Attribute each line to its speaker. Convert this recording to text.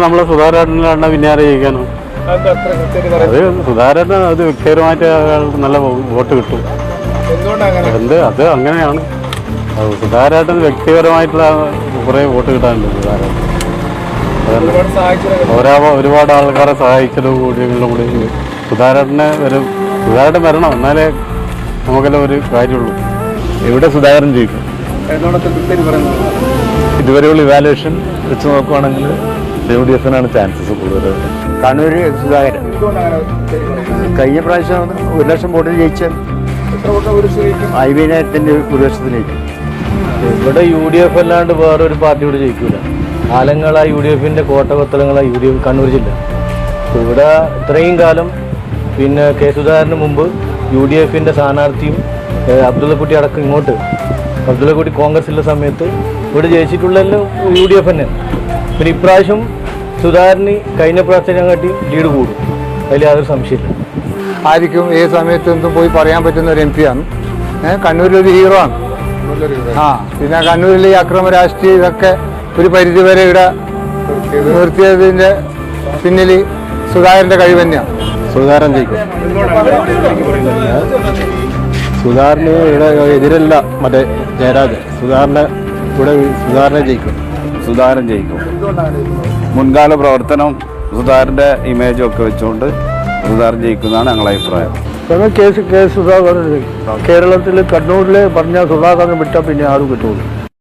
Speaker 1: നമ്മളെ സുധാകരനാണ് പിന്നെ ആരെ ജയിക്കാനോ? അത് സുധാകരന് അത് വ്യക്തിപരമായിട്ട് നല്ല വോട്ട് കിട്ടും. അത് അങ്ങനെയാണ്. സുധാകരന് വ്യക്തിപരമായിട്ടുള്ള കുറേ വോട്ട് കിട്ടാനുണ്ട്. സുധാകരൻ ഒരുപാട് ആൾക്കാരെ സഹായിച്ചത് കൂടി സുധാകരൻ വരണം, എന്നാലേ നമുക്കെല്ലാം ഒരു കാര്യമുള്ളൂ.
Speaker 2: ഇവിടെ സുധാകരൻ ജയിക്കും. ഇതുവരെയുള്ള ഇവാലുവേഷൻ വെച്ച് നോക്കുവാണെങ്കിൽ UDF-നാണ് ചാൻസസ് കൂടുതൽ.
Speaker 3: കണ്ണൂർ സുധാകരൻ കഴിഞ്ഞ പ്രാവശ്യം 1 ലക്ഷം വോട്ടിൽ ജയിച്ച 50,000 ഭൂരിപക്ഷത്തിന് ജയിക്കും.
Speaker 2: ഇവിടെ UDF അല്ലാണ്ട് വേറൊരു പാർട്ടിയോട് ജയിക്കൂല. കാലങ്ങളാ UDF-ന്റെ കോട്ടകൊത്തലങ്ങളാ UDF കണ്ണൂർ ജില്ല. ഇവിടെ ഇത്രയും കാലം പിന്നെ കെ സുധാകരന് മുമ്പ് UDF-ന്റെ സ്ഥാനാർത്ഥിയും അബ്ദുള്ളക്കുട്ടി അടക്കം ഇങ്ങോട്ട് അബ്ദുള്ളക്കുട്ടി കോൺഗ്രസിലുള്ള സമയത്ത് ഇവിടെ ജയിച്ചിട്ടുള്ളതെല്ലാം UDF തന്നെയാണ്. പിന്നെ ഇപ്രാവശ്യം സുധാകരന് കഴിഞ്ഞ പ്രാവശ്യം കാട്ടി ലീഡ് കൂടും, അതിൽ യാതൊരു സംശയമില്ല.
Speaker 3: ആയിരിക്കും ഏത് സമയത്ത് എന്തും പോയി പറയാൻ പറ്റുന്ന ഒരു MP ആണ്. കണ്ണൂരിലൊരു ഹീറോ ആണ്. പിന്നെ കണ്ണൂരിലെ ഈ അക്രമ രാഷ്ട്രീയം ഇതൊക്കെ ഒരു പരിധിവരെ ഇവിടെ നിർത്തിയതിൻ്റെ പിന്നിൽ സുധാകരൻ്റെ കഴിവ് തന്നെയാണ്.
Speaker 2: സുധാകരൻ ജയിക്കും. സുധാകരന് ഇവിടെ എതിരല്ല മറ്റേ ജയരാജൻ. സുധാകരനെ ജയിക്കും.
Speaker 4: സുധാകരൻ ജയിക്കും. മുൻകാല പ്രവർത്തനം സുധാകരൻ്റെ ഇമേജും ഒക്കെ വെച്ചുകൊണ്ട് സുധാകരൻ ജയിക്കുന്നതാണ് ഞങ്ങളുടെ അഭിപ്രായം.
Speaker 2: കെ സുധാകരൻ കേരളത്തിൽ കണ്ണൂരിൽ പറഞ്ഞ സുധാകരൻ വിട്ടാൽ പിന്നെ ആരും കിട്ടുള്ളൂ.